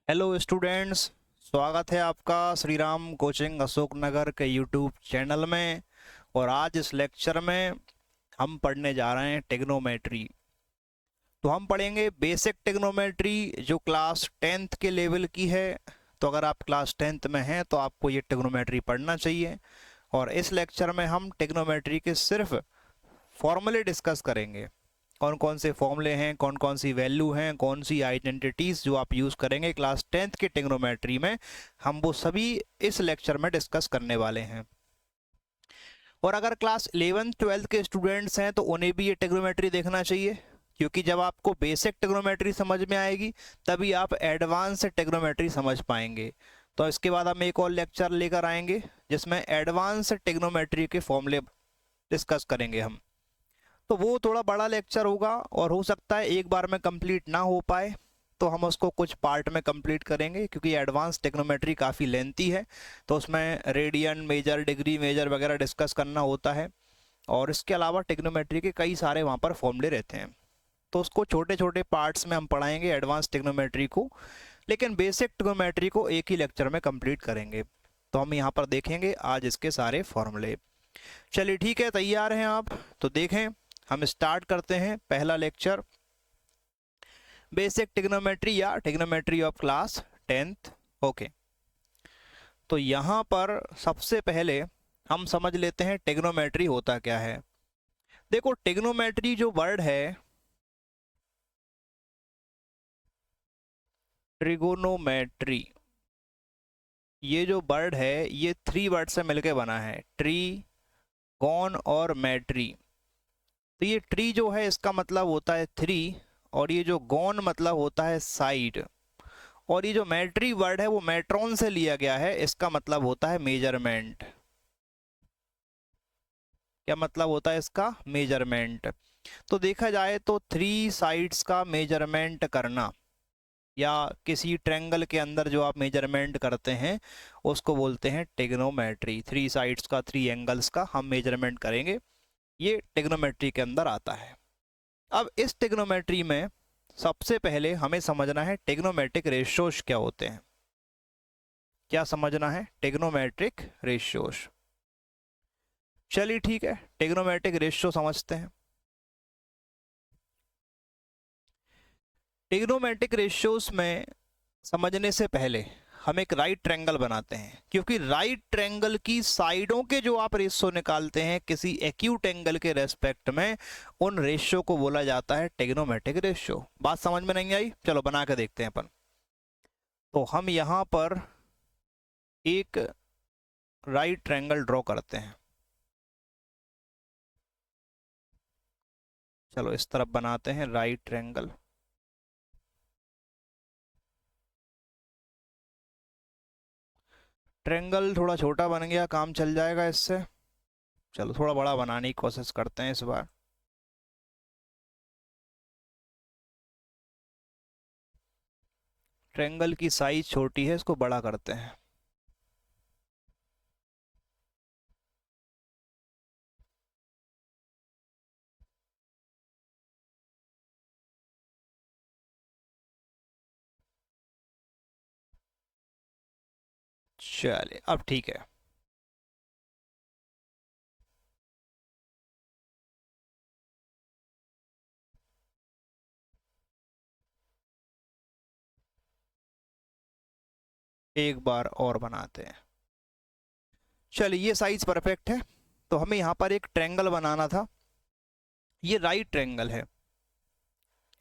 Hello students, स्वागत है आपका श्री राम कोचिंग अशोक नगर के यूट्यूब चैनल में। और आज इस लेक्चर में हम पढ़ने जा रहे हैं टेग्नोमेट्री। तो हम पढ़ेंगे बेसिक टेग्नोमेट्री जो क्लास 10th के लेवल की है। तो अगर आप क्लास 10th में हैं तो आपको ये टेग्नोमेट्री पढ़ना चाहिए। और इस लेक्चर में हम टेग्नोमेट्री के सिर्फ फॉर्मूले डिस्कस करेंगे। कौन कौन से फॉर्मूले हैं, कौन कौन सी वैल्यू हैं, कौन सी आइडेंटिटीज जो आप यूज़ करेंगे क्लास 10th के टेग्नोमेट्री में, हम वो सभी इस लेक्चर में डिस्कस करने वाले हैं। और अगर क्लास 11th 12th के स्टूडेंट्स हैं तो उन्हें भी ये टेग्नोमेट्री देखना चाहिए, क्योंकि जब आपको बेसिक टेग्नोमेट्री समझ में आएगी तभी आप एडवांस टेग्नोमेट्री समझ पाएंगे। तो इसके बाद हम एक और लेक्चर लेकर आएंगे जिसमें एडवांस टेग्नोमेट्री के फॉर्मूले डिस्कस करेंगे हम। तो वो थोड़ा बड़ा लेक्चर होगा और हो सकता है एक बार में कंप्लीट ना हो पाए, तो हम उसको कुछ पार्ट में कंप्लीट करेंगे, क्योंकि एडवांस टेक्नोमेट्री काफ़ी लेंथी है। तो उसमें रेडियन मेजर, डिग्री मेजर वगैरह डिस्कस करना होता है। और इसके अलावा टेक्नोमेट्री के कई सारे वहाँ पर फॉर्मूले रहते हैं, तो उसको छोटे छोटे पार्ट्स में हम पढ़ाएंगे एडवांस टेक्नोमेट्री को। लेकिन बेसिक टेक्नोमेट्री को एक ही लेक्चर में कंप्लीट करेंगे। तो हम यहाँ पर देखेंगे आज इसके सारे फॉर्मूले। चलिए ठीक है, तैयार हैं आप? तो देखें, हम स्टार्ट करते हैं पहला लेक्चर, बेसिक टिग्नोमेट्री या trigonometry of class 10th। Okay, तो यहाँ पर सबसे पहले हम समझ लेते हैं टिग्नोमेट्री होता क्या है। देखो, टिग्नोमेट्री जो वर्ड है, ट्रिगोनोमेट्री, ये जो वर्ड है ये 3 वर्ड से मिलके बना है, ट्री, गॉन और मैट्री। तो ये ट्री जो है इसका मतलब होता है 3, और ये जो गॉन मतलब होता है साइड, और ये जो मैट्री वर्ड है वो मैट्रॉन से लिया गया है, इसका मतलब होता है मेजरमेंट। क्या मतलब होता है इसका? मेजरमेंट। तो देखा जाए तो 3 साइड्स का मेजरमेंट करना, या किसी ट्रायंगल के अंदर जो आप मेजरमेंट करते हैं उसको बोलते हैं टिग्नोमेट्री। 3 साइड्स का, 3 एंगल्स का हम मेजरमेंट करेंगे, ये टिग्नोमेट्री के अंदर आता है। अब इस टिग्नोमेट्री में सबसे पहले हमें समझना है टिग्नोमेट्रिक रेशियोज क्या होते हैं। क्या समझना है? Trigonometric ratios. चलिए ठीक है, टिग्नोमेट्रिक रेशियो समझते हैं। टिग्नोमेट्रिक रेशियोज में समझने से पहले हम एक राइट ट्रायंगल बनाते हैं, क्योंकि राइट ट्रायंगल की साइडों के जो आप रेशियो निकालते हैं किसी एक्यूट एंगल के रेस्पेक्ट में, उन रेशियो को बोला जाता है टिग्नोमेट्रिक रेशियो। बात समझ में नहीं आई? चलो बना के देखते हैं अपन। तो हम यहाँ पर एक राइट ट्रायंगल ड्रॉ करते हैं। चलो इस तरफ बनाते हैं राइट ट्रायंगल। ट्रायंगल थोड़ा छोटा बन गया, काम चल जाएगा इससे। चलो थोड़ा बड़ा बनाने की कोशिश करते हैं इस बार। ट्रायंगल की साइज छोटी है, इसको बड़ा करते हैं। चलिए अब ठीक है। एक बार और बनाते हैं। चलिए ये साइज परफेक्ट है। तो हमें यहाँ पर एक ट्रायंगल बनाना था। ये राइट ट्रायंगल है,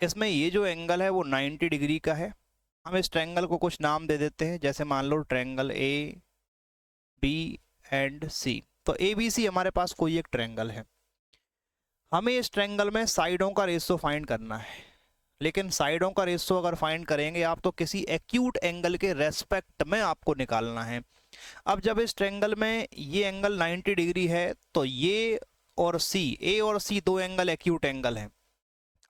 इसमें ये जो एंगल है वो 90 डिग्री का है। हम इस ट्रायंगल को कुछ नाम दे देते हैं, जैसे मान लो ट्रायंगल ए बी एंड सी। तो ए बी सी हमारे पास कोई एक ट्रायंगल है। हमें इस ट्रायंगल में साइडों का रेशियो फाइंड करना है। लेकिन साइडों का रेशियो अगर फाइंड करेंगे आप तो किसी एक्यूट एंगल के रेस्पेक्ट में आपको निकालना है। अब जब इस ट्रायंगल में ये एंगल 90 डिग्री है तो ये और सी, ए और सी दो एंगल एक्यूट एंगल हैं।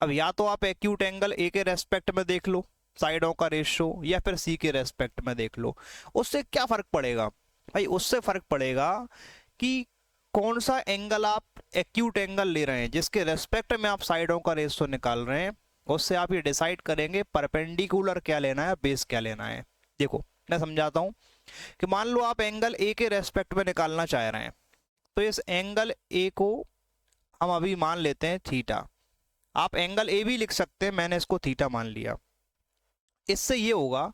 अब या तो आप एक्यूट एंगल ए के रेस्पेक्ट में देख लो साइडों का रेशियो, या फिर सी के रेस्पेक्ट में देख लो। उससे क्या फर्क पड़ेगा भाई? उससे फर्क पड़ेगा कि कौन सा एंगल आप एक्यूट एंगल ले रहे हैं, जिसके रेस्पेक्ट में आप साइडों का रेशियो निकाल रहे हैं, उससे आप ये डिसाइड करेंगे परपेंडिकुलर क्या लेना है, बेस क्या लेना है। देखो मैं समझाता हूँ कि मान लो आप एंगल ए के रेस्पेक्ट में निकालना चाह रहे हैं, तो इस एंगल ए को हम अभी मान लेते हैं थीटा। आप एंगल ए भी लिख सकते हैं, मैंने इसको थीटा मान लिया। इससे ये होगा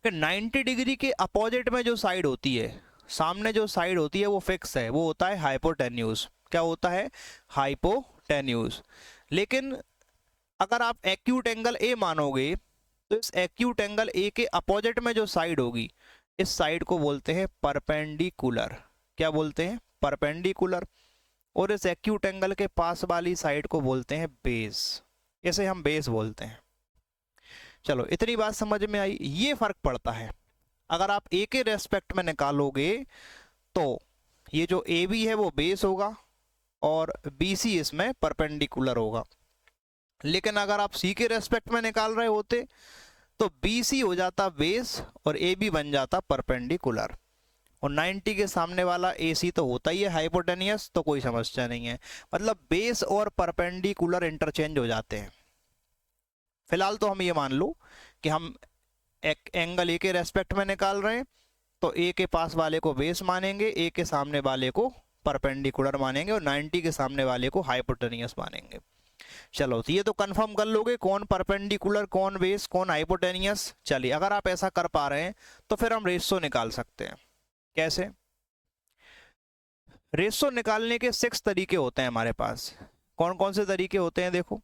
कि 90 डिग्री के अपोजिट में जो साइड होती है, सामने जो साइड होती है वो फिक्स है, वो होता है हाइपोटेन्यूज। क्या होता है? हाइपोटेन्यूज। लेकिन अगर आप एक्यूट एंगल ए मानोगे तो इस एक्यूट एंगल ए के अपोजिट में जो साइड होगी, इस साइड को बोलते हैं परपेंडिकुलर। क्या बोलते हैं? परपेंडिकुलर। और इस एक्यूट एंगल के पास वाली साइड को बोलते हैं बेस। इसे हम बेस बोलते हैं। चलो इतनी बात समझ में आई। ये फर्क पड़ता है, अगर आप ए के रेस्पेक्ट में निकालोगे तो ये जो ए बी है वो बेस होगा और बी सी इसमें परपेंडिकुलर होगा। लेकिन अगर आप सी के रेस्पेक्ट में निकाल रहे होते तो बी सी हो जाता बेस और ए बी बन जाता परपेंडिकुलर। और 90 के सामने वाला ए सी तो होता ही है हाइपोटेनियस, तो कोई समस्या नहीं है। मतलब बेस और परपेंडिकुलर इंटरचेंज हो जाते हैं। फिलहाल तो हम ये मान लो कि हम एक एंगल ए के रेस्पेक्ट में निकाल रहे हैं, तो ए के पास वाले को बेस मानेंगे, ए के सामने वाले को परपेंडिकुलर मानेंगे और 90 के सामने वाले को हाइपोटेनियस मानेंगे। चलो तो ये तो कंफर्म कर लोगे कौन परपेंडिकुलर, कौन बेस, कौन हाइपोटेनियस। चलिए अगर आप ऐसा कर पा रहे हैं तो फिर हम रेशो निकाल सकते हैं। कैसे? रेशो निकालने के 6 तरीके होते हैं हमारे पास। कौन कौन से तरीके होते हैं? देखो,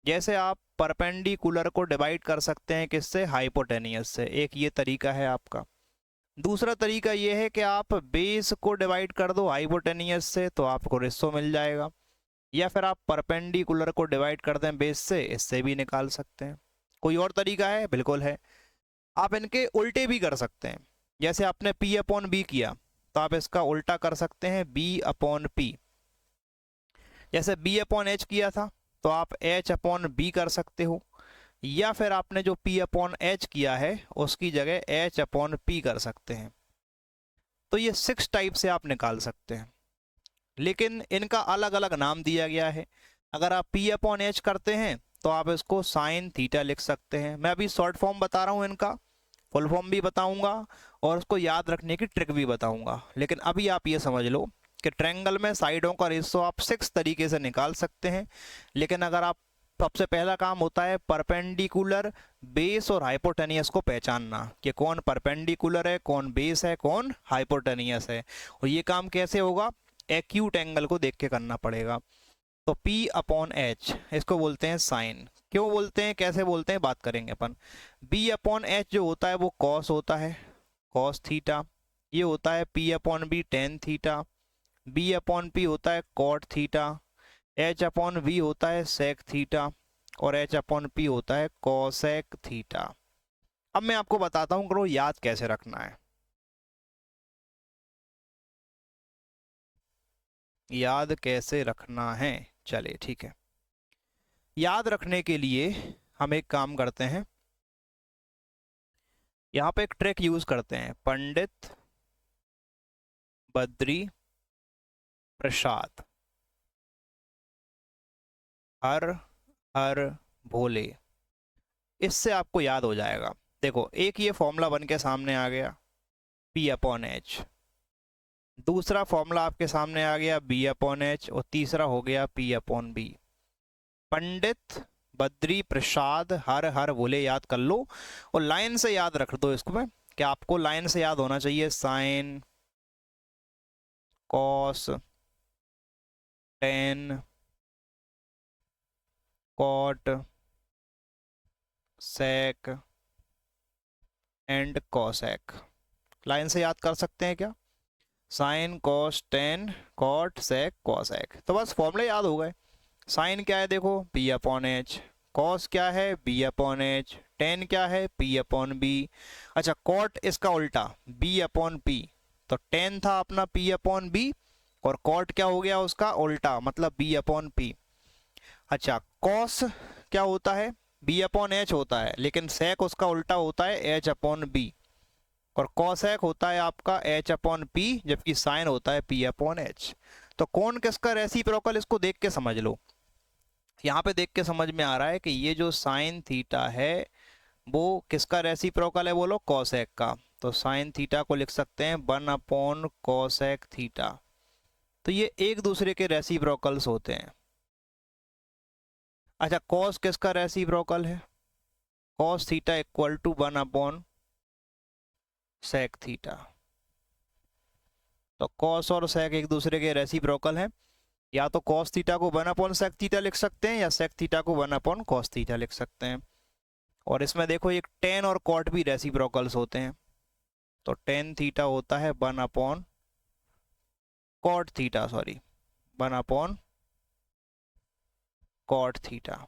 जैसे आप परपेंडिकुलर को डिवाइड कर सकते हैं किससे? हाइपोटेनियस से। एक ये तरीका है आपका। दूसरा तरीका ये है कि आप बेस को डिवाइड कर दो हाइपोटेनियस से, तो आपको रेशो मिल जाएगा। या फिर आप परपेंडिकुलर को डिवाइड कर दें बेस से, इससे भी निकाल सकते हैं। कोई और तरीका है? बिल्कुल है। आप इनके उल्टे भी कर सकते हैं। जैसे आपने P अपॉन बी किया तो आप इसका उल्टा कर सकते हैं B अपॉन पी। जैसे B अपॉन एच किया था तो आप H अपॉन बी कर सकते हो। या फिर आपने जो P अपॉन एच किया है उसकी जगह H अपॉन पी कर सकते हैं। तो ये 6 टाइप से आप निकाल सकते हैं, लेकिन इनका अलग अलग नाम दिया गया है। अगर आप P अपॉन एच करते हैं तो आप इसको साइन थीटा लिख सकते हैं। मैं अभी शॉर्ट फॉर्म बता रहा हूँ, इनका फुल फॉर्म भी बताऊंगा और उसको याद रखने की ट्रिक भी बताऊंगा। लेकिन अभी आप ये समझ लो कि ट्रायंगल में साइडों का रेशो आप 6 तरीके से निकाल सकते हैं। लेकिन अगर आप, सबसे पहला काम होता है परपेंडिकुलर, बेस और हाइपोटेनियस को पहचानना कि कौन परपेंडिकुलर है, कौन बेस है, कौन हाइपोटेनियस है। और ये काम कैसे होगा? एक्यूट एंगल को देख के करना पड़ेगा। तो P अपॉन एच इसको बोलते हैं साइन। क्यों बोलते हैं, कैसे बोलते हैं, बात करेंगे अपन। B अपॉन एच जो होता है वो कॉस होता है, कॉस थीटा। ये होता है P upon B tan theta. B upon P होता है cot theta. H upon V होता है सेक थीटा और H अपॉन पी होता है कॉसेक थीटा। अब मैं आपको बताता हूँ करो याद कैसे रखना है। याद कैसे रखना है, चलिए ठीक है। याद रखने के लिए हम एक काम करते हैं, यहाँ पे एक ट्रिक यूज करते हैं। पंडित बद्री प्रसाद हर हर भोले, इससे आपको याद हो जाएगा। देखो एक ये फॉर्मूला बन के सामने आ गया P अपॉन एच, दूसरा फॉर्मूला आपके सामने आ गया B अपॉन एच और तीसरा हो गया P upon B. Pandit Badri Prasad हर हर भोले याद कर लो और लाइन से याद रख दो इसको में, कि आपको लाइन से याद होना चाहिए sine cos tan cot sec and cosec. Line से याद कर सकते हैं क्या? Sine cos tan cot sec cosec, तो बस फॉर्मूले याद हो गए। साइन क्या है देखो P अपॉन एच, कॉस क्या है B अपॉन एच, टेन क्या है P अपॉन बी। अच्छा कॉट इसका उल्टा B अपॉन पी, तो टेन था अपना P अपॉन बी और कॉट क्या हो गया उसका उल्टा, मतलब B अपॉन पी। अच्छा कॉस क्या होता है? B अपॉन एच होता है, लेकिन सेक उसका उल्टा होता है H अपॉन बी और कॉसेक होता है आपका H अपॉन पी, जबकि साइन होता है P अपॉन एच। तो कौन किसका रेसिप्रोकल, इसको देख के समझ लो। यहाँ पे देख के समझ में आ रहा है कि ये जो साइन थीटा है वो किसका रेसिप्रोकल है, बोलो कॉसेक का। तो साइन थीटा को लिख सकते हैं 1 कॉसेक थीटा। तो ये एक दूसरे के रेसिप्रोकल्स होते हैं। अच्छा, कॉस किसका रेसिप्रोकल है, cos theta equal to 1 sec theta. तो कॉस और सेक एक दूसरे के रेसिप्रोकल हैं। या तो कॉस थीटा को 1 सेक थीटा लिख सकते हैं या सेक थीटा को 1 कॉस थीटा लिख सकते हैं। और इसमें देखो एक टेन और कॉट भी रेसिप्रोकल्स होते हैं। तो टेन थीटा होता है 1 cot theta, sorry 1 cot theta.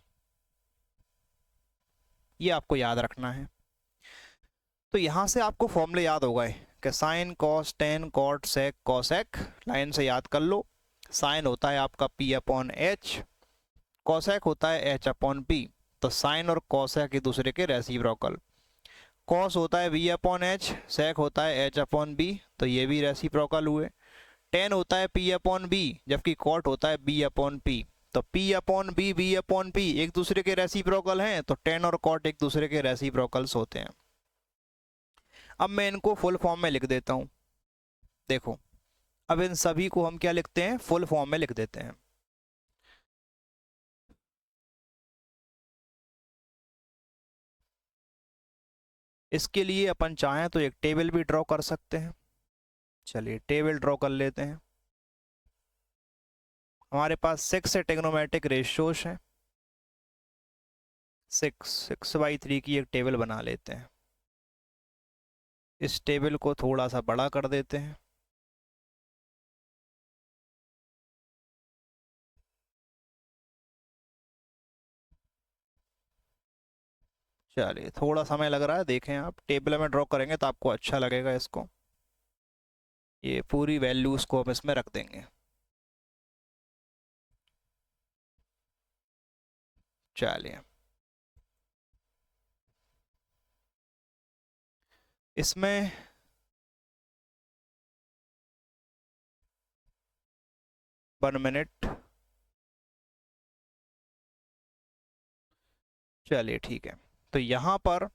ये आपको याद रखना है। तो यहां से आपको फॉर्मूले याद हो गए कि sine cos tan cot sec cosec, line से याद कर लो। साइन होता है आपका P/H, कॉसेक होता है H/P। तो साइन और कॉसेक एक दूसरे के रेसिप्रोकल। कॉस होता है V/H, सेक होता है H/B, तो ये भी रेसिप्रोकल हुए। टेन होता है P/B, जबकि कॉट होता है B/P। तो P/B V/P एक दूसरे के रेसिप्रोकल हैं, तो टेन और कॉट एक दूसरे के रेसिप्रोकल्स होते हैं। अब मैं इनको फुल फॉर्म में लिख देता हूं। देखो, अब इन सभी को हम क्या लिखते हैं, फुल फॉर्म में लिख देते हैं। इसके लिए अपन चाहें तो एक टेबल भी ड्रॉ कर सकते हैं। चलिए टेबल ड्रॉ कर लेते हैं। हमारे पास 6 ट्रिग्नोमेट्रिक रेशियोज हैं। 6/3 की एक टेबल बना लेते हैं। इस टेबल को थोड़ा सा बड़ा कर देते हैं। चलिए, थोड़ा समय लग रहा है, देखें आप टेबल में ड्रॉ करेंगे तो आपको अच्छा लगेगा इसको। ये पूरी वैल्यूज को हम इसमें रख देंगे। चलिए, इसमें वन मिनट। चलिए ठीक है, तो यहाँ पर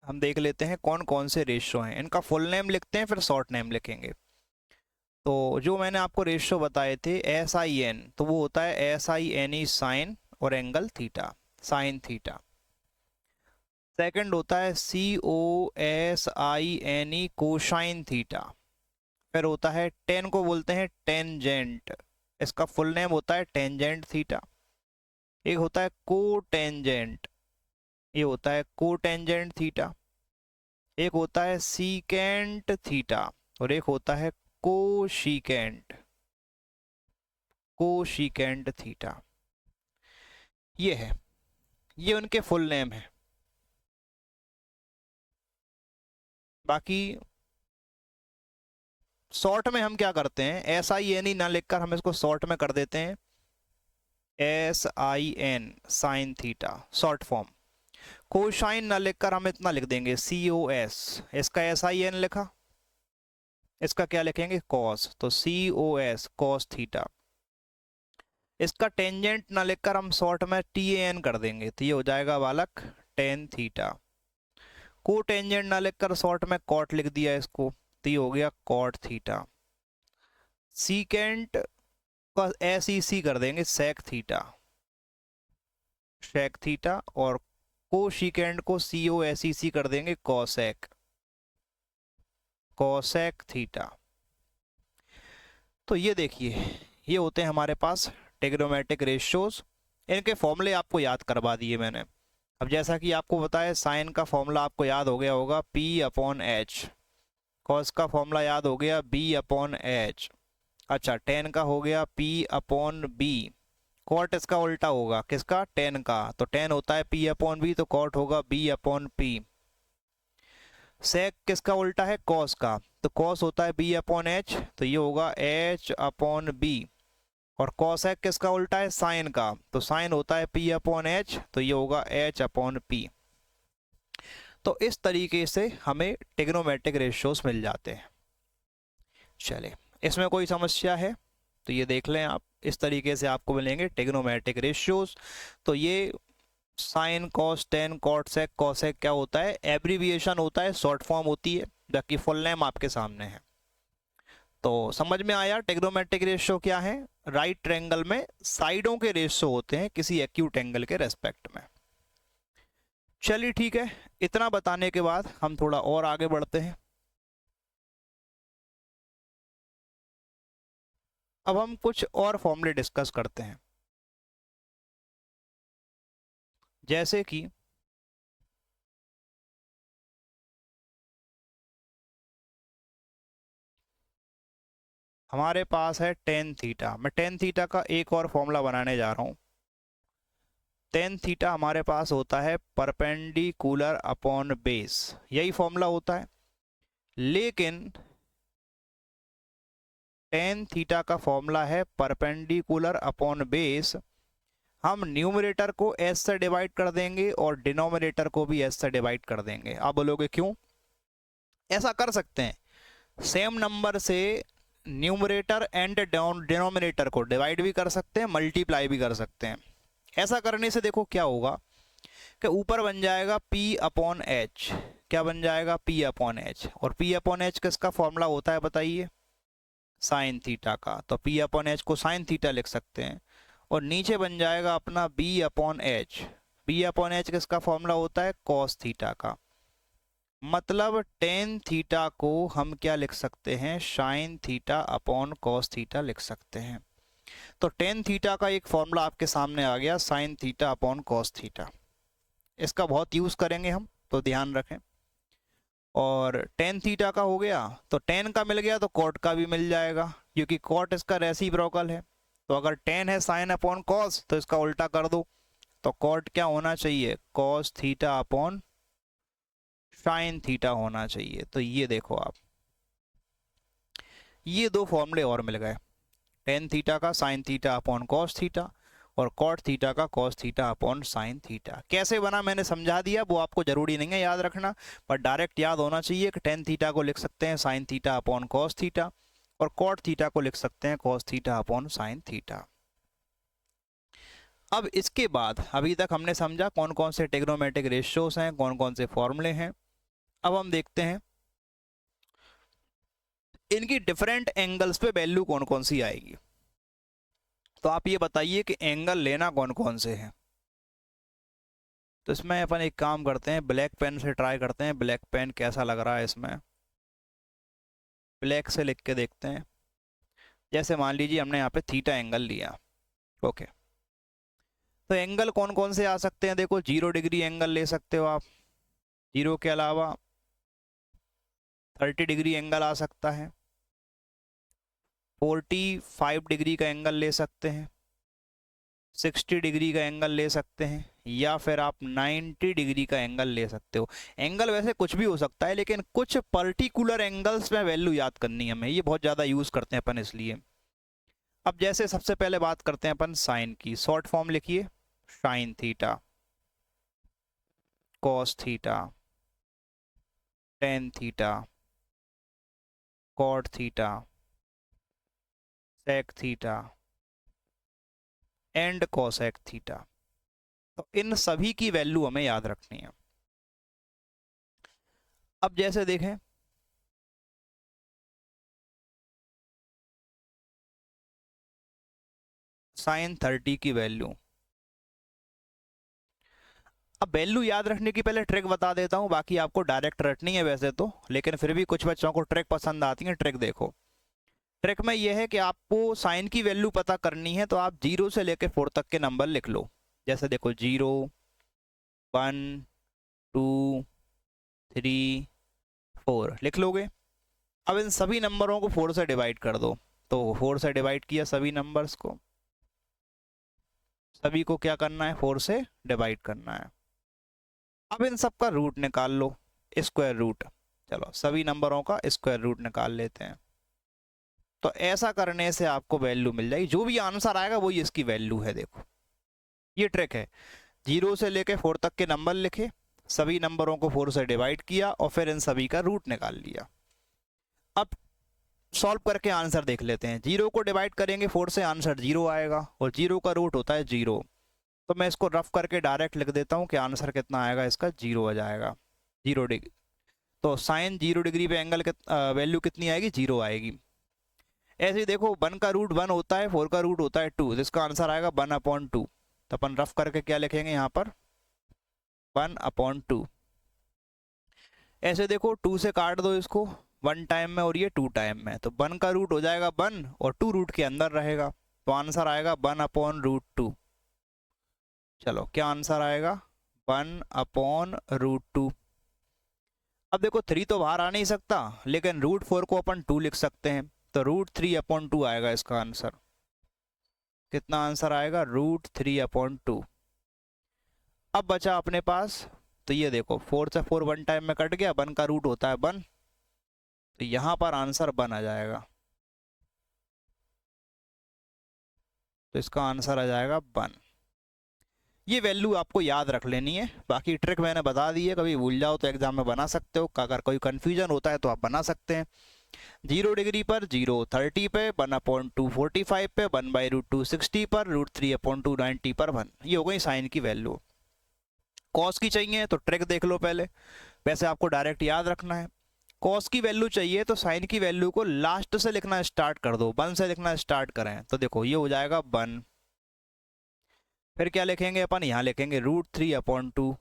हम देख लेते हैं कौन कौन से रेशियो हैं। इनका फुल नेम लिखते हैं, फिर शॉर्ट नेम लिखेंगे। तो जो मैंने आपको रेशियो बताए थे SIN, तो वो होता है SINE साइन और angle theta, sine theta. Second होता है COSINE कोसाइन थीटा। फिर होता है टेन को बोलते हैं टेंजेंट, इसका फुल नेम होता है टेंजेंट थीटा। एक होता है कोटेंजेंट, ये होता है कोटेंजेंट थीटा। एक होता है सीकेंट थीटा और एक होता है कोशिकेंट, कोशिकेंट थीटा। ये है, ये उनके फुल नेम है। बाकी शॉर्ट में हम क्या करते हैं, SINE ना लिखकर हम इसको शॉर्ट में कर देते हैं SIN sine theta, short form. Cosine ना लिखकर हम इतना लिख देंगे COS, इसका SIN लिखा, इसका क्या लिखेंगे कॉस, तो COS कॉस थीटा। इसका टेंजेंट ना लिखकर हम शॉर्ट में TAN कर देंगे, तो ये हो जाएगा बालक टेन थीटा। को टेंजेंट ना लिखकर शॉर्ट में कॉट लिख दिया इसको, तो ये हो गया कॉट थीटा। सीकेंट का SEC कर देंगे सेक थीटा, सेक थीटा। और कोशिकेंट को COSEC कर देंगे कॉसेक, कॉसेक थीटा। तो ये देखिए, ये होते हैं हमारे पास ट्रिग्नोमेट्रिक रेशियोज। इनके फॉर्मूले आपको याद करवा दिए मैंने। अब जैसा कि आपको बताया, साइन का फॉर्मूला आपको याद हो गया होगा P/H, कॉस का फॉर्मूला याद हो गया B/H। अच्छा, टेन का हो गया P/B। कॉट इसका उल्टा होगा, किसका, टेन का। तो टेन होता है P/B, तो कॉट होगा B/P। सेक किसका उल्टा है, कॉस का, तो कॉस होता है B/H, तो ये होगा H/B। और कॉसेक किसका उल्टा है, साइन का, तो साइन होता है P/H, तो ये होगा H/P। तो इस तरीके से हमें ट्रिग्नोमेट्रिक रेशियोज मिल जाते हैं। चलिए, इसमें कोई समस्या है? तो ये देख लें आप, इस तरीके से आपको मिलेंगे ट्रिग्नोमेट्रिक रेशियोज। तो ये sign, cos, tan, cot, sec, cosec क्या होता है, एब्रीविएशन होता है, शॉर्ट फॉर्म होती है, बाकी फुल नेम आपके सामने है। तो समझ में आया ट्रिग्नोमेट्रिक रेशियो क्या है। राइट ट्रायंगल में साइडों के रेशियो होते हैं किसी एक्यूट एंगल के रेस्पेक्ट में। चलिए ठीक है, इतना बताने के बाद हम थोड़ा और आगे बढ़ते हैं। अब हम कुछ और फॉर्मूले डिस्कस करते हैं, जैसे कि हमारे पास है टेन थीटा। मैं टेन थीटा का एक और फॉर्मूला बनाने जा रहा हूं। टेन थीटा हमारे पास होता है परपेंडिकुलर अपॉन बेस, यही फॉर्मूला होता है। लेकिन टेन थीटा का फॉर्मूला है परपेंडिकुलर अपॉन बेस, हम न्यूमरेटर को एस से डिवाइड कर देंगे और डिनोमिनेटर को भी एस से डिवाइड कर देंगे। आप बोलोगे क्यों? ऐसा कर सकते हैं, सेम नंबर से न्यूमरेटर एंड डिनोमिनेटर को डिवाइड भी कर सकते हैं, मल्टीप्लाई भी कर सकते हैं। ऐसा करने से देखो क्या होगा कि ऊपर बन जाएगा P अपॉन एच। क्या बन जाएगा? P upon H. और P अपॉन एच किसका फॉर्मूला होता है बताइए? साइन थीटा का। तो P अपॉन एच को साइन थीटा लिख सकते हैं। और नीचे बन जाएगा अपना B upon H. B upon H किसका फॉर्मूला होता है? कॉस थीटा का। मतलब टेन थीटा को हम क्या लिख सकते हैं? Sine theta upon cos theta लिख सकते हैं। तो टेन थीटा का एक फॉर्मूला आपके सामने आ गया, sine theta upon cos theta. इसका बहुत यूज करेंगे हम, तो ध्यान रखें। और टेन थीटा का हो गया, तो टेन का मिल गया तो कॉट का भी मिल जाएगा, क्योंकि कॉट इसका रेसिप्रोकल है। तो अगर टेन है साइन अपॉन कॉस, तो इसका उल्टा कर दो, तो कॉट क्या होना चाहिए? Cos theta upon sine theta होना चाहिए। तो ये देखो आप, ये दो फॉर्मूले और मिल गए, टेन थीटा का sine theta upon cos theta और कॉट थीटा का cos theta upon sine theta. कैसे बना मैंने समझा दिया, वो आपको जरूरी नहीं है याद रखना, पर डायरेक्ट याद होना चाहिए कि टेन थीटा को लिख सकते हैं sine theta upon cos theta और कॉट थीटा को लिख सकते हैं cos theta upon sine theta. अब इसके बाद अभी तक हमने समझा कौन कौन से ट्रिग्नोमेट्रिक रेशियोज हैं, कौन कौन से फॉर्मूले हैं। अब हम देखते हैं इनकी डिफरेंट एंगल्स पे वैल्यू कौन कौन सी आएगी। तो आप ये बताइए कि एंगल लेना कौन कौन से हैं। तो इसमें अपन एक काम करते हैं, ब्लैक पेन से ट्राई करते हैं, ब्लैक पेन कैसा लग रहा है इसमें। ब्लैक से लिख के देखते हैं। जैसे मान लीजिए हमने यहाँ पे थीटा एंगल लिया, ओके। तो एंगल कौन कौन से आ सकते हैं? देखो 0 डिग्री एंगल ले सकते हो आप, 0 के अलावा 30 डिग्री एंगल आ सकता है, 45 डिग्री का एंगल ले सकते हैं, 60 डिग्री का एंगल ले सकते हैं, या फिर आप 90 डिग्री का एंगल ले सकते हो। एंगल वैसे कुछ भी हो सकता है, लेकिन कुछ पर्टिकुलर एंगल्स में वैल्यू याद करनी है हमें, ये बहुत ज़्यादा यूज़ करते हैं अपन इसलिए। अब जैसे सबसे पहले बात करते हैं अपन साइन की, शॉर्ट फॉर्म लिखिए, sine theta, cos theta, tan theta, cot theta, sec theta and cosec theta. तो इन सभी की वैल्यू हमें याद रखनी है। अब जैसे देखें, साइन 30 की वैल्यू, अब वैल्यू याद रखने की पहले ट्रिक बता देता हूं, बाकी आपको डायरेक्ट रटनी है वैसे तो, लेकिन फिर भी कुछ बच्चों को ट्रिक पसंद आती है। ट्रिक देखो, ट्रिक में यह है कि आपको साइन की वैल्यू पता करनी है, तो आप 0 से लेकर 4 तक के नंबर लिख लो। जैसे देखो 0, 1, 2, 3, 4 लिख लोगे। अब इन सभी नंबरों को 4 से डिवाइड कर दो, तो 4 से डिवाइड किया सभी नंबर्स को, सभी को क्या करना है? 4 से डिवाइड करना है। अब इन सब का रूट निकाल लो, स्क्वायर रूट। चलो सभी नंबरों का स्क्वायर रूट निकाल लेते हैं। तो ऐसा करने से आपको वैल्यू मिल जाएगी, जो भी आंसर आएगा वही इसकी वैल्यू है। देखो ये ट्रिक है, 0 से लेके 4 तक के नंबर लिखे, सभी नंबरों को 4 से डिवाइड किया और फिर इन सभी का रूट निकाल लिया। अब सॉल्व करके आंसर देख लेते हैं। 0 को डिवाइड करेंगे 4 से, आंसर 0 आएगा, और 0 का रूट होता है 0। तो मैं इसको रफ करके डायरेक्ट लिख देता हूँ कि आंसर कितना आएगा इसका, 0 आ जाएगा। 0 डिग्री, तो साइन 0 डिग्री पे एंगल वैल्यू कितनी आएगी, 0 आएगी। ऐसे ही देखो 1 का रूट 1 होता है, 4 का रूट होता है 2, तो इसका आंसर आएगा 1/2। तो अपन रफ करके क्या लिखेंगे यहाँ पर, 1/2। ऐसे देखो 2 से काट दो इसको, 1 टाइम में और ये 2 टाइम में, तो 1 का रूट हो जाएगा 1 और 2 रूट के अंदर रहेगा, तो आंसर आएगा 1/√2। चलो क्या आंसर आएगा, 1/√2। अब देखो 3 तो बाहर आ नहीं सकता, लेकिन √4 को अपन 2 लिख सकते हैं, तो √3/2 आएगा इसका आंसर। कितना आंसर आएगा, √3/2। अब बचा अपने पास, तो ये देखो 4 से 4 1 टाइम में कट गया, 1 का रूट होता है 1, तो यहां पर आंसर 1 आ जाएगा, तो इसका आंसर आ जाएगा 1। ये वैल्यू आपको याद रख लेनी है, बाकी ट्रिक मैंने बता दी है, कभी भूल जाओ तो एग्जाम में बना सकते हो, अगर कोई कंफ्यूजन होता है तो आप बना सकते हैं। 0 डिग्री पर 0, 30 पे 1/2, 45 पे 1/√2, 60 पर √3/2, 90 पर 1। ये हो गई साइन की वैल्यू। कॉस की चाहिए तो ट्रिक देख लो पहले, वैसे आपको डायरेक्ट याद रखना है। कॉस की वैल्यू चाहिए तो साइन की वैल्यू को लास्ट से लिखना स्टार्ट कर दो, 1 से लिखना स्टार्ट करें, तो देखो ये हो जाएगा 1। फिर क्या लिखेंगे अपन, यहाँ लिखेंगे √3/2।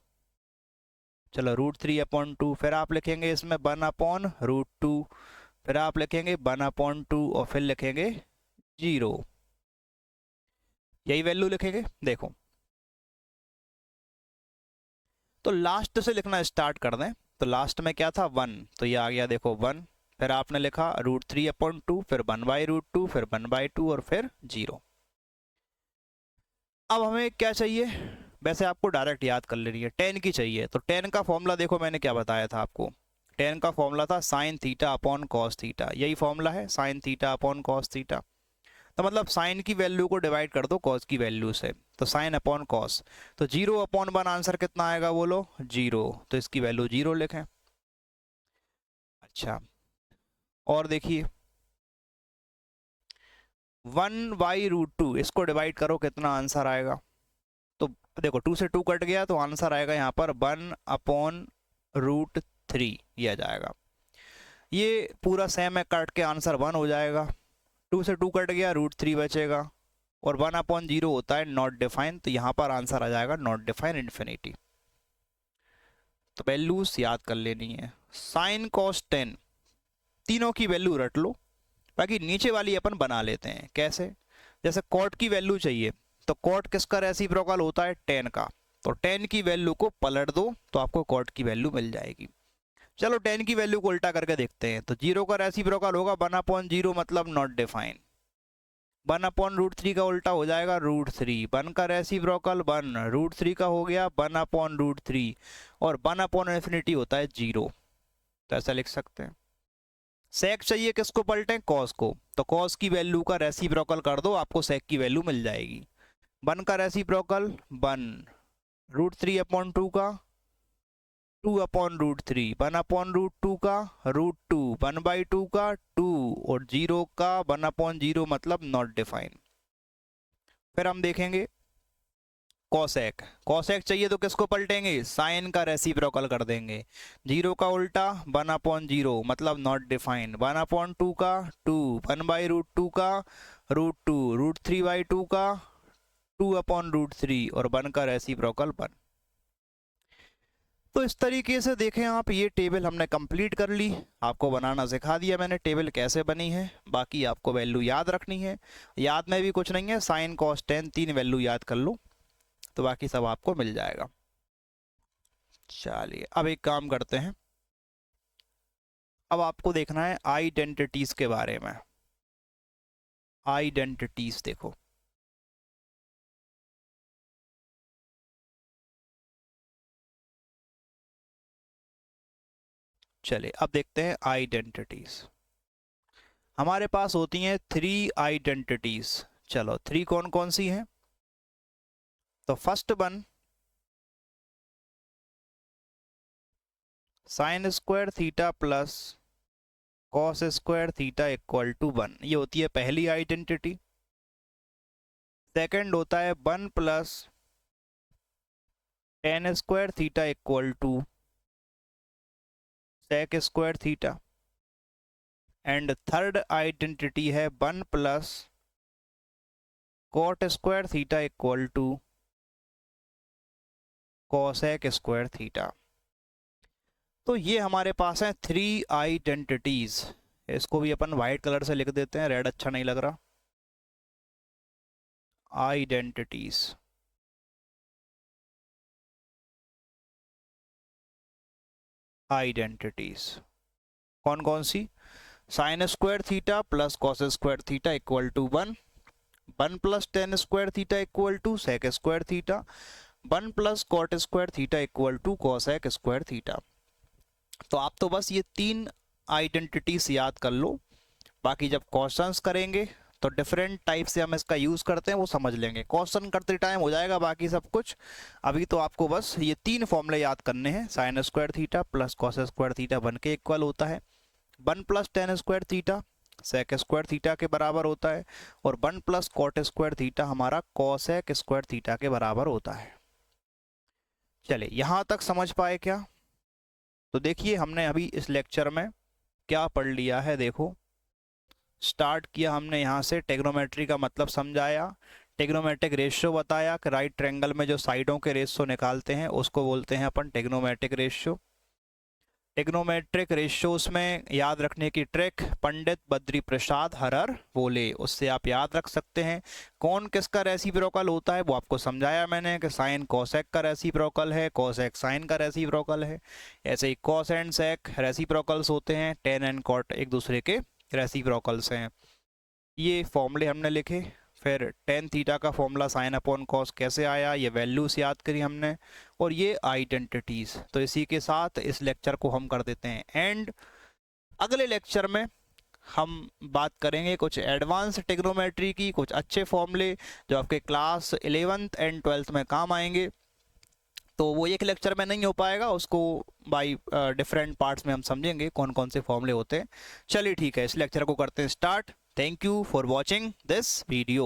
चलो √3/2, फिर आप लिखेंगे इसमें 1/√2, फिर आप लिखेंगे 1/2 और फिर लिखेंगे 0। यही वैल्यू लिखेंगे। देखो तो लास्ट से लिखना स्टार्ट कर दें, तो लास्ट में क्या था 1, तो ये आ गया देखो 1। फिर आपने लिखा √3/2, फिर 1/√2, फिर 1/2 और फिर 0। अब हमें क्या चाहिए, वैसे आपको डायरेक्ट याद कर लेनी है, 10 की चाहिए। तो 10 का फॉर्मूला देखो मैंने क्या बताया था आपको, 10 का फॉर्मूला था sine theta upon cos theta, यही फॉर्मूला है sine theta upon cos theta. तो मतलब साइन की वैल्यू को डिवाइड कर दो कॉस की वैल्यू से, तो साइन अपॉन कॉस, तो 0/1 आंसर कितना आएगा बोलो, 0, तो इसकी वैल्यू 0 लिखें। अच्छा और देखिए 1/√2, इसको डिवाइड करो कितना आंसर आएगा, तो देखो 2 से 2 कट गया, तो आंसर आएगा यहाँ पर 1/√3, ये आ जाएगा। ये पूरा सेम है, कट के आंसर 1 हो जाएगा। 2 से 2 कट गया, √3 बचेगा, और 1/0 होता है नॉट डिफाइन, तो यहाँ पर आंसर आ जाएगा नॉट डिफाइन इन्फिनिटी। तो वैल्यूज याद कर लेनी है, साइन कॉस 10 तीनों की वैल्यू रट लो, बाकी नीचे वाली अपन बना लेते हैं। कैसे, जैसे कॉट की वैल्यू चाहिए, तो कॉट किसका रेसिप्रोकल होता है, 10 का, तो 10 की वैल्यू को पलट दो तो आपको कॉट की वैल्यू मिल जाएगी। चलो 10 की वैल्यू को उल्टा करके देखते हैं, तो 0 का रेसिप्रोकल होगा 1/0, मतलब नॉट डिफाइन। 1/√3 का उल्टा हो जाएगा √3, 1 का रेसिप्रोकल 1, √3 का हो गया 1/√3, और 1/∞ होता है 0, तो ऐसा लिख सकते हैं। सेक चाहिए किसको पलटें, कॉस को, तो कॉस की वैल्यू का रेसिप्रोकल कर दो, आपको सेक की वैल्यू मिल जाएगी। 1 का रेसिप्रोकल 1, √3/2 का 2/√3, 1/√2 का √2, 1/2 का 2, और 0 का 1/0, मतलब नॉट डिफाइन। फिर हम देखेंगे कॉसेक, कॉसेक चाहिए तो किसको पलटेंगे, साइन का रेसिप्रोकल कर देंगे। 0 का उल्टा 1/0, मतलब नॉट डिफाइन। 1/2 का 2, 1/√2 का √2, √3/2 का 2/√3, और 1 का रेसिप्रोकल 1। तो इस तरीके से देखें आप, ये टेबल हमने कंप्लीट कर ली, आपको बनाना सिखा दिया मैंने, टेबल कैसे बनी है। बाकी आपको वैल्यू याद रखनी है, याद में भी कुछ नहीं है, साइन कॉस 10 तीन वैल्यू याद कर लो, तो बाकी सब आपको मिल जाएगा। चलिए अब एक काम करते हैं, अब आपको देखना है आइडेंटिटीज के बारे में। आइडेंटिटीज देखो, चलिए अब देखते हैं आइडेंटिटीज। हमारे पास होती हैं 3 आइडेंटिटीज। चलो 3 कौन कौन सी हैं, तो first one sine square theta plus cos square theta equal to 1, ये होती है पहली आइडेंटिटी। सेकंड होता है 1 plus tan square theta equal to sec square theta. And third identity है 1 plus cot square theta equal to cosec square theta. तो ये हमारे पास है 3 आइडेंटिटीज। इसको भी अपन वाइट कलर से लिख देते हैं, रेड अच्छा नहीं लग रहा। आइडेंटिटीज, आइडेंटिटीज कौन कौन सी? Sine square theta plus cos square theta equal to 1, 1 plus tan square theta equal to sec square theta, 1 plus cot square theta equal to cosec square theta. तो आप तो बस ये 3 आइडेंटिटीज याद कर लो, बाकी जब क्वेश्चंस करेंगे तो डिफरेंट टाइप से हम इसका यूज़ करते हैं वो समझ लेंगे। क्वेश्चन करते टाइम हो जाएगा बाकी सब कुछ। अभी तो आपको बस ये 3 फॉर्मूले याद करने हैं। Sine square theta plus cos square theta 1 के इक्वल होता है, 1 plus tan square theta sec square theta के बराबर होता है, और 1 प्लस कॉट स्क्वायर थीटा हमारा कॉसेक स्क्वायर थीटा के बराबर होता है। चलिए यहाँ तक समझ पाए क्या? तो देखिए हमने अभी इस लेक्चर में क्या पढ़ लिया है। देखो, स्टार्ट किया हमने यहाँ से, टेग्नोमेट्री का मतलब समझाया, टेग्नोमेट्रिक रेशियो बताया कि राइट ट्रायंगल में जो साइडों के रेशियो निकालते हैं उसको बोलते हैं अपन टेग्नोमेट्रिक रेशियो। टेग्नोमेट्रिक रेशियोज में याद रखने की ट्रिक पंडित बद्री प्रसाद हरर बोले, उससे आप याद रख सकते हैं। कौन किसका रेसिप्रोकल होता है वो आपको समझाया मैंने कि साइन कोसेक का रेसिप्रोकल है, कोसेक साइन का रेसिप्रोकल है। ऐसे ही कॉस एंड सेक रेसिप्रोकल्स होते हैं, टेन एंड कॉट एक दूसरे के रेसिप्रोकल्स हैं। ये फॉर्मूले हमने लिखे। फिर टेन थीटा का फॉर्मूला साइन अपॉन कॉस कैसे आया, ये वैल्यूज याद करी हमने, और ये आइडेंटिटीज। तो इसी के साथ इस लेक्चर को हम कर देते हैं एंड। अगले लेक्चर में हम बात करेंगे कुछ एडवांस टेग्नोमेट्री की, कुछ अच्छे फॉर्मूले जो आपके क्लास 11th एंड 12th में काम आएंगे। तो वो एक लेक्चर में नहीं हो पाएगा, उसको बाई डिफरेंट पार्ट्स में हम समझेंगे कौन कौन से फॉर्मूले होते हैं। चलिए ठीक है, इस लेक्चर को करते हैं start. Thank you for watching this video.